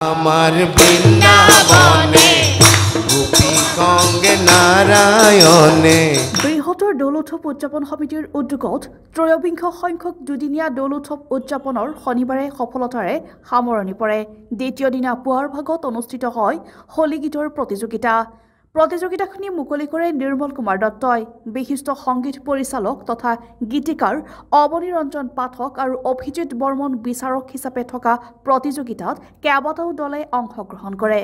আমাৰ বৃন্দাবনে গোপী গঙ্গে নাৰায়ণে। বৃহত্তৰ দৌল উৎসৱ উদযাপন সমিতিৰ উদ্যোগত ত্ৰয়োবিংশ সংখ্যক দুদিনীয়া দৌল উৎসৱ উদযাপনৰ শনিবাৰে সফলতাৰে সামৰণি পৰে। দ্বিতীয় দিনা পুৱাৰ ভাগত অনুষ্ঠিত হয় হোলী গীতৰ প্ৰতিযোগিতা। প্ৰতিযোগিতাখিনি মুকলি কৰে নিৰ্মল কুমাৰ দত্তই। বিশিষ্ট সংগীত পৰিচালক তথা গীতিকাৰ অৱনী ৰঞ্জন পাঠক আৰু অভিজিৎ বৰ্মন বিচাৰক হিচাপে থকা প্ৰতিযোগিতাত কেইবাটাও দলে অংশগ্ৰহণ কৰে।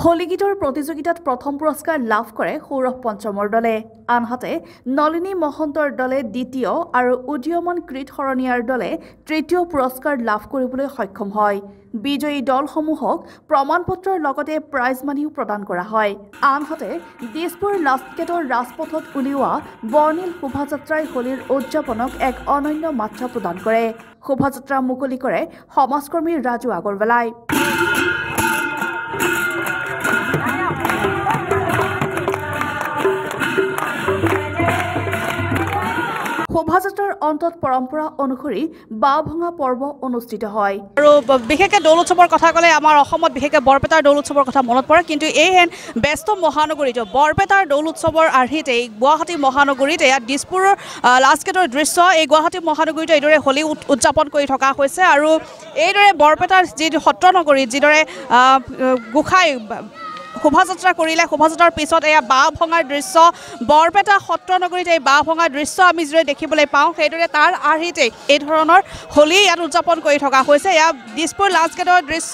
হোলী গীতৰ প্ৰতিযোগিতাত প্ৰথম পুৰস্কাৰ লাভ কৰে সৌৰভ পঞ্চমৰ দলে। আনহাতে নলিনী মহন্তৰ দলে দ্বিতীয় আৰু উদীয়মান কৃত শৰণীয়াৰ দলে তৃতীয় পুৰস্কাৰ লাভ কৰিবলৈ সক্ষম হয়। বিজয়ী দলসমূহক প্ৰমাণপত্ৰৰ লগতে প্ৰাইজ মানিও প্ৰদান কৰা হয়। আনহাতে দিছপুৰ লাষ্ট গেটৰ ৰাজপথত উলিওৱা বৰ্ণিল শোভাযাত্ৰাই হোলীৰ উদযাপনক এক অনন্য মাত্ৰা প্ৰদান কৰে। শোভাযাত্ৰা মুকলি কৰে সমাজকৰ্মী ৰাজু আগৰৱালাই। শোভাযাত্ৰাৰ অন্তত পৰম্পৰা অনুসৰি বাঁহ ভঙা পৰ্ব অনুষ্ঠিত হয়। আৰু বিশেষকৈ দৌল উৎসৱৰ কথা ক'লে আমাৰ অসমত বিশেষকৈ বৰপেটাৰ দৌল উৎসৱৰ কথা মনত পৰে। কিন্তু এই ব্যস্ত মহানগৰীত বৰপেটাৰ দৌল উৎসৱৰ আৰ্হিত এই গুৱাহাটী মহানগৰীত ইয়াত দিছপুৰৰ লাষ্ট গেটৰ দৃশ্য এই গুৱাহাটী মহানগৰীত এইদৰে হোলী উদযাপন কৰি থকা হৈছে। আৰু এইদৰে বৰপেটাৰ যি সত্ৰ নগৰীত যিদৰে গোসাঁই শোভাযাত্ৰা কৰিলে, শোভাযাত্ৰাৰ পিছত এয়া বাঁহ ভঙাৰ দৃশ্য বৰপেটা সত্ৰ নগৰীত এই বাঁহ ভঙাৰ দৃশ্য আমি যিদৰে দেখিবলৈ পাওঁ, সেইদৰে তাৰ আৰ্হিতেই এই ধৰণৰ হোলী ইয়াত উদযাপন কৰি থকা হৈছে। এয়া দিছপুৰ লাষ্ট গেটৰ দৃশ্য,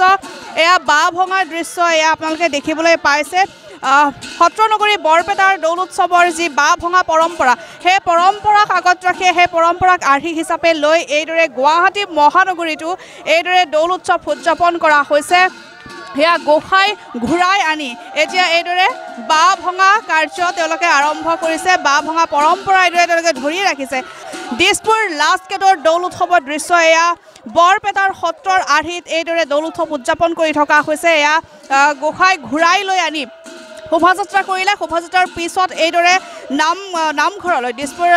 এয়া বাঁহ ভঙাৰ দৃশ্য এয়া আপোনালোকে দেখিবলৈ পাইছে। সত্ৰ নগৰী বৰপেটাৰ দৌল উৎসৱৰ যি বাঁহ ভঙা পৰম্পৰা, সেই পৰম্পৰাক আগত ৰাখি সেই পৰম্পৰাক আৰ্হি হিচাপে লৈ এইদৰে গুৱাহাটী মহানগৰীতো এইদৰে দৌল উৎসৱ উদযাপন কৰা হৈছে। সেয়া গোসাঁই ঘূৰাই আনি এতিয়া এইদৰে বাঁহ ভঙা কাৰ্য তেওঁলোকে আৰম্ভ কৰিছে। বাঁহ ভঙা পৰম্পৰা এইদৰে তেওঁলোকে ধৰি ৰাখিছে। দিছপুৰ লাষ্ট গেটৰ দৌল উৎসৱৰ দৃশ্য এয়া বৰপেটাৰ সত্ৰৰ আৰ্হিত এইদৰে দৌল উৎসৱ উদযাপন কৰি থকা হৈছে। এয়া গোসাঁই ঘূৰাই লৈ আনি শোভাযাত্ৰা কৰিলে, শোভাযাত্ৰাৰ পিছত এইদৰে নামঘৰলৈ দিছপুৰ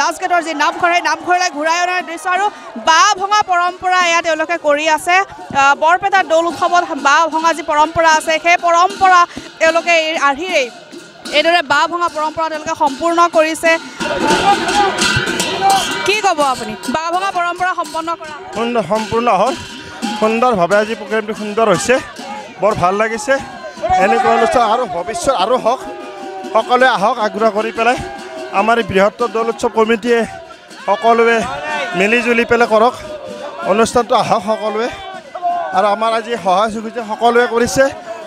লাষ্ট গেটৰ যি নামঘৰ, সেই নামঘৰলৈ ঘূৰাই অনাৰ দৃশ্য আৰু বাঁহ ভঙা পৰম্পৰা এয়া তেওঁলোকে কৰি আছে। বৰপেটাৰ দৌল উৎসৱত বাঁহ ভঙা যি পৰম্পৰা আছে, সেই পৰম্পৰা তেওঁলোকে এই আৰ্হিৰেই এইদৰে বাঁহ ভঙা পৰম্পৰা তেওঁলোকে সম্পূৰ্ণ কৰিছে। কি ক'ব আপুনি? বাঁহ ভঙা পৰম্পৰা সম্পন্ন কৰা সম্পূৰ্ণ হ'ল সুন্দৰভাৱে। আজি প্ৰগ্ৰেমটো সুন্দৰ হৈছে, বৰ ভাল লাগিছে। এনেকুৱা অনুষ্ঠান আৰু ভৱিষ্যত আৰু হওক, সকলোৱে আহক আগ্ৰহ কৰি পেলাই। আমাৰ এই বৃহত্তৰ দৌল উৎসৱ কমিটিয়ে সকলোৱে মিলিজুলি পেলাই কৰক, অনুষ্ঠানটো আহক সকলোৱে। আৰু আমাৰ আজি সহায় সহযোগিতা সকলোৱে কৰিছে,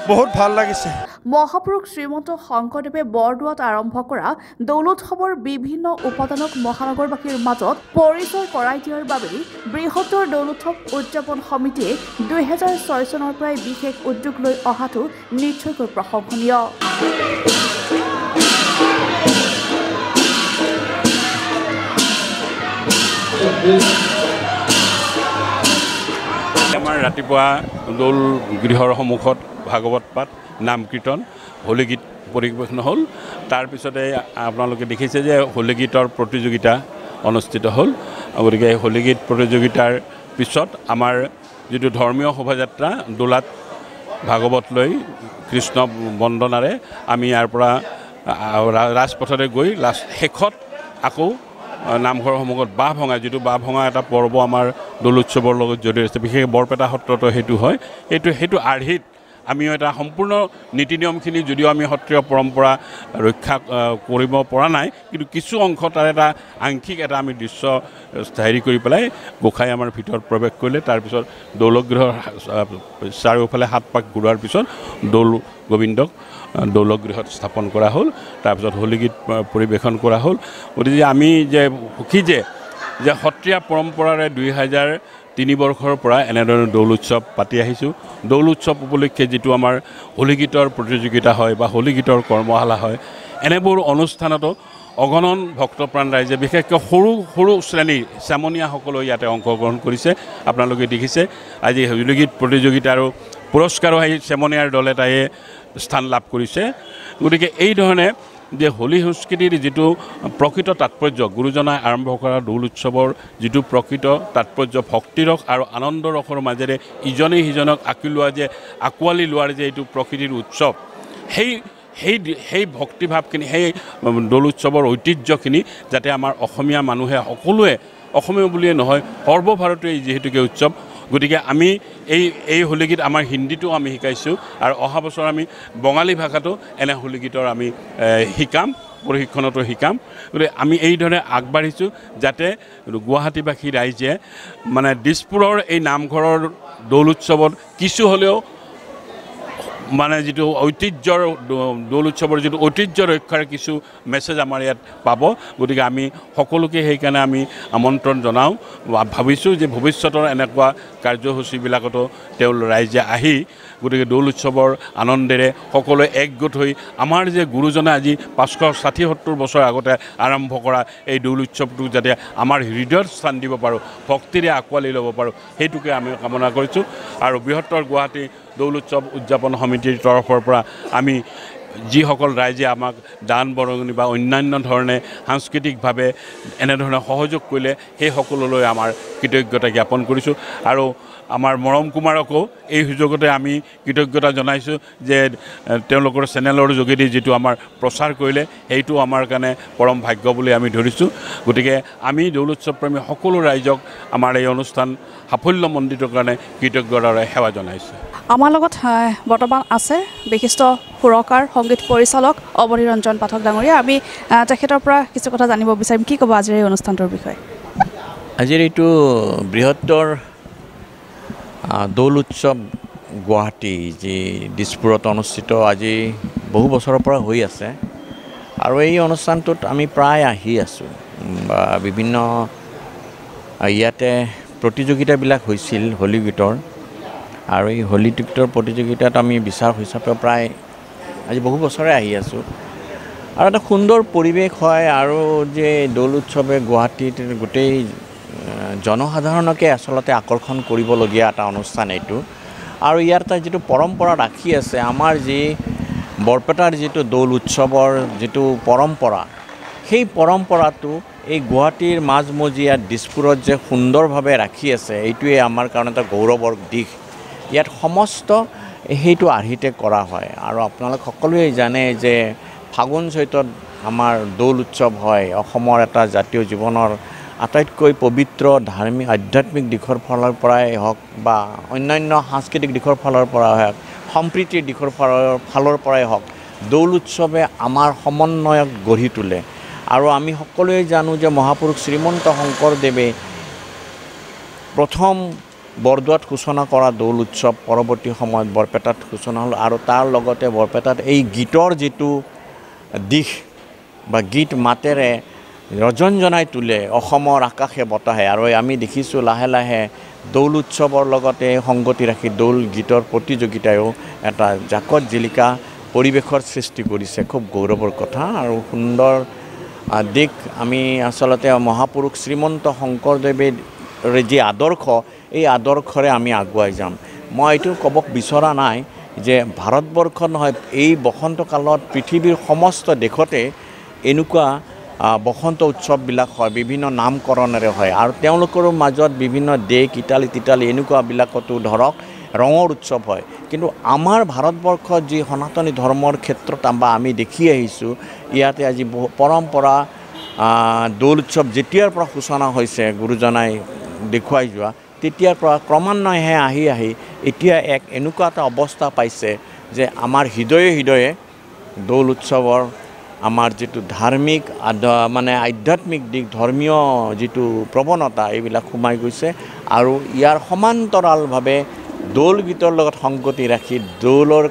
বহুত ভাল লাগিছে। মহাপুৰুষ শ্ৰীমন্ত শংকৰদেৱে বৰদোৱাত আৰম্ভ কৰা দৌল উৎসৱৰ বিভিন্ন উপাদানক মহানগৰবাসীৰ মাজত পৰিচয় কৰাই দিয়াৰ বাবেই বৃহত্তৰ দৌল উৎসৱ উদযাপন সমিতিয়ে 2006 চনৰ পৰাই বিশেষ উদ্যোগ লৈ অহাটো নিশ্চয়কৈ প্ৰশংসনীয়। আমাৰ ৰাতিপুৱা দৌল গৃহৰ সন্মুখত ভাগৱত পাঠ, নাম কীৰ্তন, হোলী গীত পৰিৱেশন হ'ল। তাৰপিছতে আপোনালোকে দেখিছে যে হোলী গীতৰ প্ৰতিযোগিতা অনুষ্ঠিত হ'ল। গতিকে হোলী গীত প্ৰতিযোগিতাৰ পিছত আমাৰ যিটো ধৰ্মীয় শোভাযাত্ৰা দোলাত ভাগৱত লৈ কৃষ্ণ বন্দনাৰে আমি ইয়াৰ পৰা ৰাজপথৰে গৈ শেষত আকৌ নামঘৰৰ সন্মুখত বাঁহ ভঙা, যিটো বাঁহ ভঙা এটা পৰ্ব আমাৰ দৌল উৎসৱৰ লগত জড়িত আছে। বিশেষকৈ বৰপেটা সত্ৰতো সেইটো হয়। সেইটো আৰ্হিত আমিও এটা সম্পূৰ্ণ নীতি নিয়মখিনি যদিও আমি সত্ৰীয় পৰম্পৰা ৰক্ষা কৰিব পৰা নাই, কিন্তু কিছু অংশ তাৰ এটা আংশিক এটা আমি দৃশ্য হেৰি কৰি পেলাই গোসাঁই আমাৰ ভিতৰত প্ৰৱেশ কৰিলে। তাৰপিছত দৌলগৃহৰ চাৰিওফালে 7 পাক ঘূৰোৱাৰ পিছত দৌল গোবিন্দক দৌলগৃহত স্থাপন কৰা হ'ল। তাৰপিছত হোলী গীত পৰিৱেশন কৰা হ'ল। গতিকে আমি যে সুখী যে সত্ৰীয়া পৰম্পৰাৰে 2003 বৰ্ষৰ পৰা এনেধৰণৰ দৌল উৎসৱ পাতি আহিছোঁ। দৌল উৎসৱ উপলক্ষে যিটো আমাৰ হোলী গীতৰ প্ৰতিযোগিতা হয় বা হোলী গীতৰ কৰ্মশালা হয়, এনেবোৰ অনুষ্ঠানতো অগণন ভক্তপ্ৰাণ ৰাইজে, বিশেষকৈ সৰু সৰু শ্ৰেণীৰ চেমনীয়াসকলেও ইয়াতে অংশগ্ৰহণ কৰিছে। আপোনালোকে দেখিছে আজি হোলী গীত প্ৰতিযোগিতা আৰু পুৰস্কাৰো আহি চেমনীয়াৰ দল এটাই স্থান লাভ কৰিছে। গতিকে এই ধৰণে যে হোলী সংস্কৃতিৰ যিটো প্ৰকৃত তাৎপৰ্য গুৰুজনাই আৰম্ভ কৰা দৌল উৎসৱৰ যিটো প্ৰকৃত তাৎপৰ্য ভক্তিৰস আৰু আনন্দৰসৰ মাজেৰে ইজনে সিজনক আঁকোৱালি লোৱাৰ যে এইটো প্ৰকৃতিৰ উৎসৱ সেই ভক্তিভাৱখিনি সেই দৌল উৎসৱৰ ঐতিহ্যখিনি যাতে আমাৰ অসমীয়া মানুহে সকলোৱে অসমীয়া বুলিয়ে নহয় সৰ্বভাৰতীয় যিহেতুকে উৎসৱ গতিকে আমি এই হোলী গীত আমাৰ হিন্দীটো আমি শিকাইছোঁ আৰু অহা বছৰ আমি বঙালী ভাষাটো এনে হোলী গীতৰ আমি শিকাম প্ৰশিক্ষণতো শিকাম গতিকে আমি এই ধৰণে আগবাঢ়িছোঁ যাতে গুৱাহাটীবাসী ৰাইজে মানে দিছপুৰৰ এই নামঘৰৰ দৌল উৎসৱত কিছু হ'লেও মানে যিটো ঐতিহ্যৰ দৌল উৎসৱৰ যিটো ঐতিহ্য ৰক্ষাৰ কিছু মেছেজ আমাৰ ইয়াত পাব গতিকে আমি সকলোকে সেইকাৰণে আমি আমন্ত্ৰণ জনাওঁ ভাবিছোঁ যে ভৱিষ্যতৰ এনেকুৱা কাৰ্যসূচীবিলাকতো ৰাইজে আহি গতিকে দৌল উৎসৱৰ আনন্দেৰে সকলোৱে একগোট হৈ আমাৰ যে গুৰুজনে আজি 560-70 বছৰ আগতে আৰম্ভ কৰা এই দৌল উৎসৱটো যাতে আমাৰ হৃদয়ত স্থান দিব পাৰোঁ ভক্তিৰে আঁকোৱালি ল'ব পাৰোঁ সেইটোকে আমি কামনা কৰিছোঁ আৰু বৃহত্তৰ গুৱাহাটী দৌল উৎসৱ উদযাপন সমিতিৰ তৰফৰ পৰা আমি যিসকল ৰাইজে আমাক দান বৰঙণি বা অন্যান্য ধৰণে সাংস্কৃতিকভাৱে এনেধৰণে সহযোগ কৰিলে সেই সকললৈ আমাৰ কৃতজ্ঞতা জ্ঞাপন কৰিছোঁ আৰু আমাৰ মৰম কুমাৰকো এই সুযোগতে আমি কৃতজ্ঞতা জনাইছোঁ যে তেওঁলোকৰ চেনেলৰ যোগেদি যিটো আমাৰ প্ৰচাৰ কৰিলে সেইটো আমাৰ কাৰণে পৰম ভাগ্য বুলি আমি ধৰিছোঁ গতিকে আমি দৌল উৎসৱ প্ৰেমী সকলো ৰাইজক আমাৰ এই অনুষ্ঠান সাফল্যমণ্ডিতৰ কাৰণে কৃতজ্ঞতাৰে সেৱা জনাইছোঁ আমাৰ লগত বৰ্তমান আছে বিশিষ্ট সুৰকাৰ সংগীত পৰিচালক অৱনী ৰঞ্জন পাঠক ডাঙৰীয়া আমি তেখেতৰ পৰা কিছু কথা জানিব বিচাৰিম কি ক'ব আজিৰ এই অনুষ্ঠানটোৰ বিষয়ে আজিৰ এইটো বৃহত্তৰ দৌল উৎসৱ গুৱাহাটী যি দিছপুৰত অনুষ্ঠিত আজি বহু বছৰৰ পৰা হৈ আছে আৰু এই অনুষ্ঠানটোত আমি প্ৰায় আহি আছোঁ বিভিন্ন ইয়াতে প্ৰতিযোগিতাবিলাক হৈছিল হোলী গীতৰ আৰু এই হোলী গীতৰ প্ৰতিযোগিতাত আমি বিচাৰক হিচাপে প্ৰায় আজি বহু বছৰে আহি আছোঁ আৰু এটা সুন্দৰ পৰিৱেশ হয় আৰু যে দৌল উৎসৱে গুৱাহাটীত গোটেই জনসাধাৰণকে আচলতে আকৰ্ষণ কৰিবলগীয়া এটা অনুষ্ঠান এইটো আৰু ইয়াৰ এটা যিটো পৰম্পৰা ৰাখি আছে আমাৰ যি বৰপেটাৰ যিটো দৌল উৎসৱৰ যিটো পৰম্পৰা সেই পৰম্পৰাটো এই গুৱাহাটীৰ মাজমজিয়াত দিছপুৰত যে সুন্দৰভাৱে ৰাখি আছে এইটোৱে আমাৰ কাৰণে এটা গৌৰৱৰ দিশ ইয়াত সমস্ত সেইটো আৰ্হিতে কৰা হয় আৰু আপোনালোক সকলোৱে জানে যে ফাগুন চৈতত আমাৰ দৌল উৎসৱ হয় অসমৰ এটা জাতীয় জীৱনৰ আটাইতকৈ পবিত্ৰ ধাৰ্মিক আধ্যাত্মিক দিশৰ ফালৰ পৰাই হওক বা অন্যান্য সাংস্কৃতিক দিশৰ ফালৰ পৰাই হওক সম্প্ৰীতিৰ দিশৰ ফালৰ পৰাই হওক দৌল উৎসৱে আমাৰ সমন্বয়ক গঢ়ি তোলে আৰু আমি সকলোৱে জানো যে মহাপুৰুষ শ্ৰীমন্ত শংকৰদেৱে প্ৰথম বৰদোৱাত সূচনা কৰা দৌল উৎসৱ পৰৱৰ্তী সময়ত বৰপেটাত সূচনা হ'ল আৰু তাৰ লগতে বৰপেটাত এই গীতৰ যিটো দিশ বা গীত মাতেৰে ৰজনজনাই তোলে অসমৰ আকাশে বতাহে আৰু আমি দেখিছোঁ লাহে লাহে দৌল উৎসৱৰ লগতে সংগতি ৰাখি দৌল গীতৰ প্ৰতিযোগিতায়ো এটা জাকত জিলিকা পৰিৱেশৰ সৃষ্টি কৰিছে খুব গৌৰৱৰ কথা আৰু সুন্দৰ দিশ আমি আচলতে মহাপুৰুষ শ্ৰীমন্ত শংকৰদেৱে যি আদৰ্শ এই আদৰ্শৰে আমি আগুৱাই যাম মই এইটো ক'ব বিচৰা নাই যে ভাৰতবৰ্ষত নহয় এই বসন্ত কালত পৃথিৱীৰ সমস্ত দেশতে এনেকুৱা বসন্ত উৎসৱবিলাক হয় বিভিন্ন নামকৰণেৰে হয় আৰু তেওঁলোকৰ মাজত বিভিন্ন দেশ ইটালী তিতালী এনেকুৱাবিলাকতো ধৰক ৰঙৰ উৎসৱ হয় কিন্তু আমাৰ ভাৰতবৰ্ষত যি সনাতনী ধৰ্মৰ ক্ষেত্ৰত বা আমি দেখি আহিছোঁ ইয়াতে আজি পৰম্পৰা দৌল উৎসৱ যেতিয়াৰ পৰা সূচনা হৈছে গুৰুজনাই দেখুৱাই যোৱা তেতিয়াৰ পৰা ক্ৰমান্বয়ে আহি আহি এতিয়া এক এনেকুৱা এটা অৱস্থা পাইছে যে আমাৰ হৃদয়ে হৃদয়ে দৌল উৎসৱৰ আমাৰ যিটো ধাৰ্মিক মানে আধ্যাত্মিক দিশ ধৰ্মীয় যিটো প্ৰৱণতা এইবিলাক সোমাই গৈছে আৰু ইয়াৰ সমান্তৰালভাৱে দৌল গীতৰ লগত সংগতি ৰাখি দৌলৰ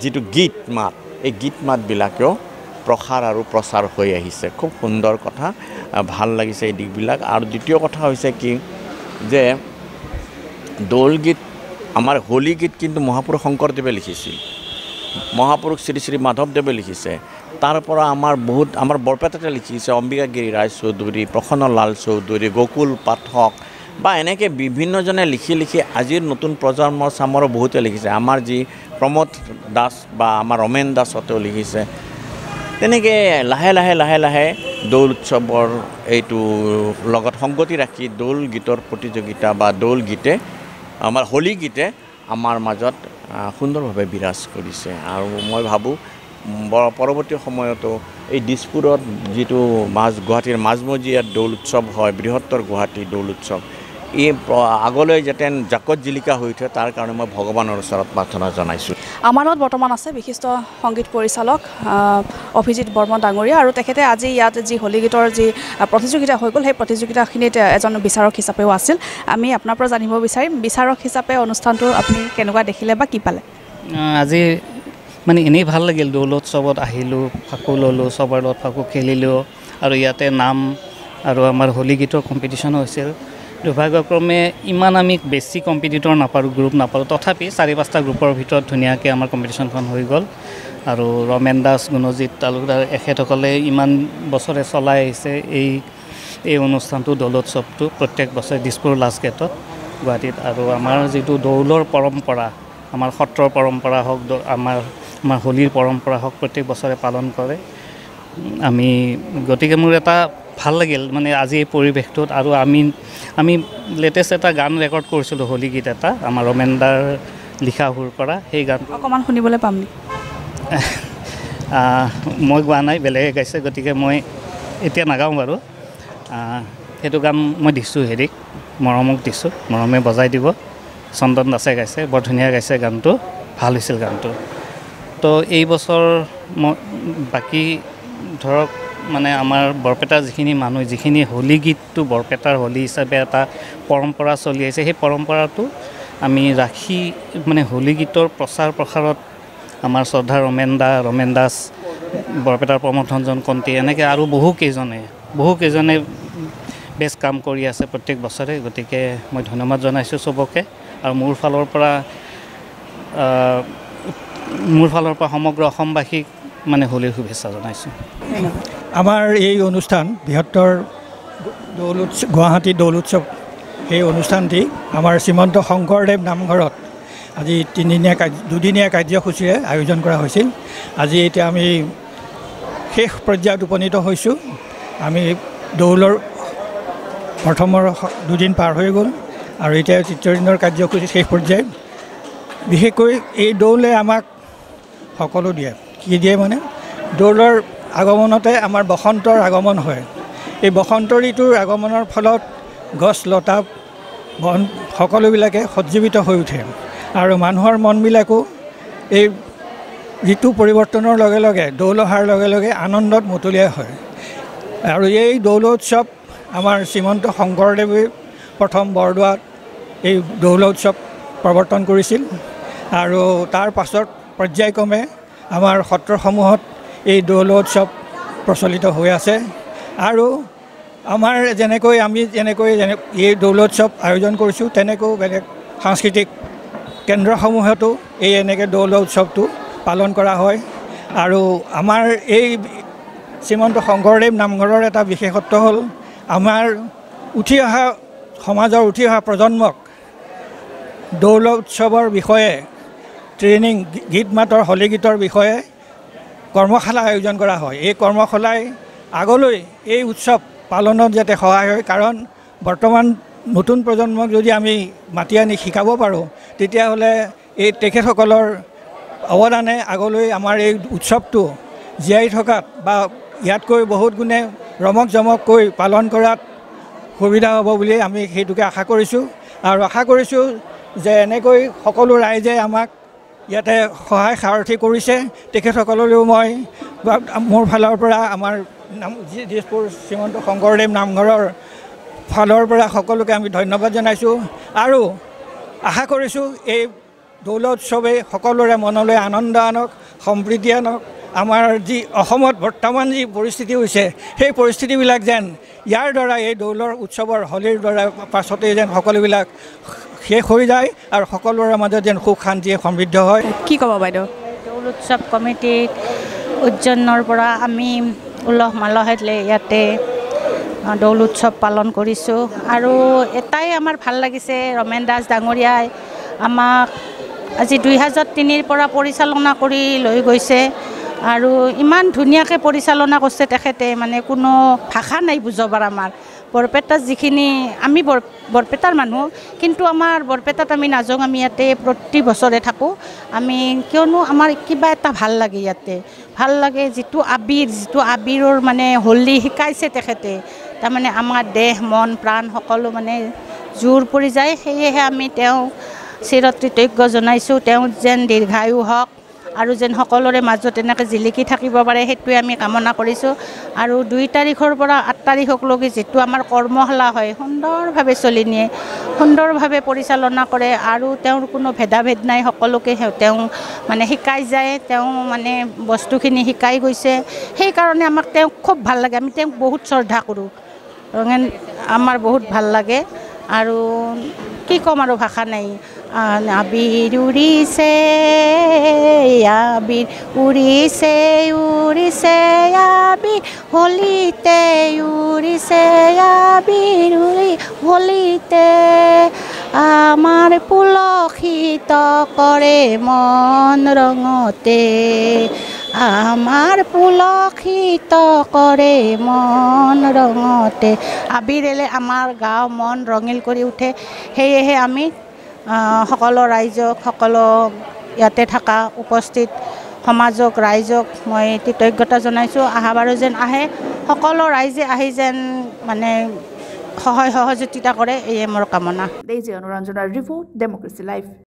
যিটো গীত মাত এই গীত মাতবিলাকেও প্ৰসাৰ আৰু প্ৰচাৰ হৈ আহিছে খুব সুন্দৰ কথা ভাল লাগিছে এই দিশবিলাক আৰু দ্বিতীয় কথা হৈছে কি যে দৌল গীত আমাৰ হোলী গীত কিন্তু মহাপুৰুষ শংকৰদেৱে লিখিছিল মহাপুৰুষ শ্ৰী শ্ৰী মাধৱদেৱে লিখিছে তাৰ পৰা আমাৰ বৰপেটাতে লিখিছে অম্বিকাগিৰি ৰায় চৌধুৰী প্ৰসন্ন লাল চৌধুৰী গকুল পাঠক বা এনেকৈ বিভিন্নজনে লিখি লিখি আজিৰ নতুন প্ৰজন্মৰ চামৰো বহুতে লিখিছে আমাৰ যি প্ৰমোদ দাস বা আমাৰ ৰমেন দাসতেও লিখিছে তেনেকৈ লাহে লাহে লাহে লাহে দৌল উৎসৱৰ এইটো লগত সংগতি ৰাখি দৌল গীতৰ প্ৰতিযোগিতা বা দৌল গীতে আমাৰ হোলী গীতে আমাৰ মাজত সুন্দৰভাৱে বিৰাজ কৰিছে আৰু মই ভাবোঁ পৰৱৰ্তী সময়তো এই দিছপুৰত যিটো গুৱাহাটীৰ মাজমজিয়াত দৌল উৎসৱ হয় বৃহত্তৰ গুৱাহাটী দৌল উৎসৱ এই আগলৈ যাতে জাকত জিলিকা হৈ উঠে তাৰ কাৰণে মই ভগৱানৰ ওচৰত প্ৰাৰ্থনা জনাইছোঁ আমাৰ লগত বৰ্তমান আছে বিশিষ্ট সংগীত পৰিচালক অভিজিত বৰ্মন ডাঙৰীয়া আৰু তেখেতে আজি ইয়াত যি হোলী গীতৰ যি প্ৰতিযোগিতা হৈ গ'ল সেই প্ৰতিযোগিতাখিনিত এজন বিচাৰক হিচাপেও আছিল আমি আপোনাৰ পৰা জানিব বিচাৰিম বিচাৰক হিচাপে অনুষ্ঠানটো আপুনি কেনেকুৱা দেখিলে বা কি পালে আজি মানে এনেই ভাল লাগিল দৌল উৎসৱত আহিলোঁ ফাকু ল'লোঁ চবৰ লগত ফাকু খেলিলোঁ আৰু ইয়াতে নাম আৰু আমাৰ হোলী গীতৰ কম্পিটিশ্যনো হৈছিল দুৰ্ভাগ্যক্ৰমে ইমান আমি বেছি কম্পিটিটৰ নাপালোঁ গ্ৰুপ নাপালোঁ তথাপি 4-5টা গ্ৰুপৰ ভিতৰত ধুনীয়াকৈ আমাৰ কম্পিটিশ্যনখন হৈ গ'ল আৰু ৰমেন দাস গুণজিত তালুকদাৰ এখেতসকলে ইমান বছৰে চলাই আহিছে এই অনুষ্ঠানটো দৌল উৎসৱটো প্ৰত্যেক বছৰে দিছপুৰ লাষ্ট গেটত গুৱাহাটীত আৰু আমাৰ যিটো দৌলৰ পৰম্পৰা আমাৰ সত্ৰৰ পৰম্পৰা হওক আমাৰ হোলীৰ পৰম্পৰা হওক প্ৰত্যেক বছৰে পালন কৰে আমি গতিকে মোৰ এটা ভাল লাগিল মানে আজি এই পৰিৱেশটোত আৰু আমি লেটেষ্ট এটা গান ৰেকৰ্ড কৰিছিলোঁ হোলী গীত এটা আমাৰ ৰমেনদাৰ লিখা সুৰ কৰা সেই গান অকণমান শুনিবলৈ পাম নি মই গোৱা নাই বেলেগে গাইছে গতিকে মই এতিয়া নাগাওঁ বাৰু সেইটো গান মই দিছোঁ হেৰিক মৰমক দিছোঁ মৰমে বজাই দিব চন্দন দাসে গাইছে বৰ ধুনীয়া গাইছে গানটো ভাল হৈছিল গানটো তো এই বছৰ মই বাকী ধৰক মানে আমাৰ বৰপেটাৰ যিখিনি মানুহ যিখিনি হোলী গীতটো বৰপেটাৰ হোলী হিচাপে এটা পৰম্পৰা চলি আহিছে সেই পৰম্পৰাটো আমি ৰাখি মানে হোলী গীতৰ প্ৰচাৰ প্ৰসাৰত আমাৰ শ্ৰদ্ধা ৰমেন দাস বৰপেটাৰ প্ৰমোদ ৰঞ্জন কণ্টি এনেকৈ আৰু বহু কেইজনে বেছ কাম কৰি আছে প্ৰত্যেক বছৰে গতিকে মই ধন্যবাদ জনাইছোঁ চবকে আৰু মোৰ ফালৰ পৰা সমগ্ৰ অসমবাসীক মানে হোলীৰ শুভেচ্ছা জনাইছোঁ আমাৰ এই অনুষ্ঠান বৃহত্তৰ গুৱাহাটী দৌল উৎসৱ সেই অনুষ্ঠানটি আমাৰ শ্ৰীমন্ত শংকৰদেৱ নামঘৰত আজি দুদিনীয়া কাৰ্যসূচীৰে আয়োজন কৰা হৈছিল আজি এতিয়া আমি শেষ পৰ্যায়ত উপনীত হৈছোঁ আমি দৌলৰ প্ৰথমৰ 2 দিন পাৰ হৈ গ'ল আৰু এতিয়া 3 দিনৰ কাৰ্যসূচী শেষ পৰ্যায় বিশেষকৈ এই দৌলে আমাক সকলো দিয়ে কি দিয়ে মানে দৌলৰ আগমনতে আমাৰ বসন্তৰ আগমন হয় এই বসন্ত ঋতুৰ আগমনৰ ফলত গছ লতা বন সকলোবিলাকে সজ্জীৱিত হৈ উঠে আৰু মানুহৰ মনবিলাকো এই ঋতু পৰিৱৰ্তনৰ লগে লগে দৌল অহাৰ লগে লগে আনন্দত মতলীয়া হয় আৰু এই দৌল উৎসৱ আমাৰ শ্ৰীমন্ত শংকৰদেৱে প্ৰথম বৰদোৱাত এই দৌল উৎসৱ প্ৰৱৰ্তন কৰিছিল আৰু তাৰ পাছত পৰ্যায়ক্ৰমে আমাৰ সত্ৰসমূহত এই দৌল উৎসৱ প্ৰচলিত হৈ আছে আৰু আমাৰ আমি যেনেকৈ এই দৌল উৎসৱ আয়োজন কৰিছোঁ তেনেকৈ বেলেগ সাংস্কৃতিক কেন্দ্ৰসমূহতো এই এনেকৈ দৌল উৎসৱটো পালন কৰা হয় আৰু আমাৰ এই শ্ৰীমন্ত শংকৰদেৱ নামঘৰৰ এটা বিশেষত্ব হ'ল আমাৰ সমাজৰ উঠি অহা প্ৰজন্মক দৌল উৎসৱৰ বিষয়ে ট্ৰেইনিং গীত মাতৰ হোলী গীতৰ বিষয়ে কৰ্মশালা আয়োজন কৰা হয় এই কৰ্মশালাই আগলৈ এই উৎসৱ পালনত যাতে সহায় হয় কাৰণ বৰ্তমান নতুন প্ৰজন্মক যদি আমি মাতি আনি শিকাব পাৰোঁ তেতিয়াহ'লে এই তেখেতসকলৰ অৱদানে আগলৈ আমাৰ এই উৎসৱটো জীয়াই থকাত বা ইয়াতকৈ বহুত গুণে ৰমক জমককৈ পালন কৰাত সুবিধা হ'ব বুলি আমি সেইটোকে আশা কৰিছোঁ আৰু আশা কৰিছোঁ যে এনেকৈ সকলো ৰাইজে আমাক ইয়াতে সহায় সাৰথি কৰিছে তেখেতসকললৈও মই মোৰ ফালৰ পৰা আমাৰ দিছপুৰ শ্ৰীমন্ত শংকৰদেৱ নামঘৰৰ ফালৰ পৰা সকলোকে আমি ধন্যবাদ জনাইছোঁ আৰু আশা কৰিছোঁ এই দৌল উৎসৱে সকলোৰে মনলৈ আনন্দ আনক সম্প্ৰীতি আনক আমাৰ যি অসমত বৰ্তমান যি পৰিস্থিতি হৈছে সেই পৰিস্থিতিবিলাক যেন ইয়াৰ দ্বাৰা এই দৌলৰ উৎসৱৰ হোলীৰ দ্বাৰা পাছতেই যেন সকলোবিলাক শেষ হৈ যায় আৰু সকলোৰে মাজত যেন সুখ শান্তিয়ে সমৃদ্ধ হয় কি ক'ব বাইদেউ দৌল উৎসৱ কমিটিত উজ্জয়নৰ পৰা আমি উলহ মালহেৰে ইয়াতে দৌল উৎসৱ পালন কৰিছোঁ আৰু এটাই আমাৰ ভাল লাগিছে ৰমেন দাস ডাঙৰীয়াই আমাক আজি 2003 পৰা পৰিচালনা কৰি লৈ গৈছে আৰু ইমান ধুনীয়াকৈ পৰিচালনা কৰিছে তেখেতে মানে কোনো ভাষা নাই বুজাবৰ আমাৰ বৰপেটাত যিখিনি আমি বৰপেটাৰ মানুহ কিন্তু আমাৰ বৰপেটাত আমি নাযাওঁ আমি ইয়াতে প্ৰতি বছৰে থাকোঁ আমি কিয়নো আমাৰ কিবা এটা ভাল লাগে ইয়াতে ভাল লাগে যিটো আবিৰৰ মানে হোলী শিকাইছে তেখেতে তাৰমানে আমাৰ দেহ মন প্ৰাণ সকলো মানে জোৰ পৰি যায় সেয়েহে আমি তেওঁ চিৰকৃতজ্ঞ জনাইছোঁ তেওঁ যেন দীৰ্ঘায়ু হওক আৰু যেন সকলোৰে মাজত এনেকৈ জিলিকি থাকিব পাৰে সেইটোৱে আমি কামনা কৰিছোঁ আৰু 2 তাৰিখৰ পৰা 8 তাৰিখলৈকে যিটো আমাৰ কৰ্মশালা হয় সুন্দৰভাৱে চলি নিয়ে সুন্দৰভাৱে পৰিচালনা কৰে আৰু তেওঁৰ কোনো ভেদাভেদ নাই সকলোকে তেওঁ মানে শিকাই যায় তেওঁ মানে বস্তুখিনি শিকাই গৈছে সেইকাৰণে আমাক তেওঁক খুব ভাল লাগে আমি তেওঁক বহুত শ্ৰদ্ধা কৰোঁ ৰঙেন আমাৰ বহুত ভাল লাগে আৰু কি ক'ম আৰু ভাষা নাই আবিৰ উৰিছে উৰিছে আবিৰ হোলীতে উৰিছে আবিৰ হোলীতে আমাৰ পুলকিত কৰে মন ৰঙতে আমাৰ পুলকিত কৰে মন ৰঙতে আবিৰেলে আমাৰ গাঁও মন ৰঙিল কৰি উঠে সেয়েহে আমি সকলো ৰাইজক সকলো ইয়াতে থকা উপস্থিত সমাজক ৰাইজক মই কৃতজ্ঞতা জনাইছোঁ অহাবাৰো যেন আহে সকলো ৰাইজে আহি যেন মানে সহায় সহযোগিতা কৰে এয়ে মোৰ কামনা দেইজী অনুৰঞ্জনৰ ৰিপোৰ্ট ডেমক্ৰেসি লাইভ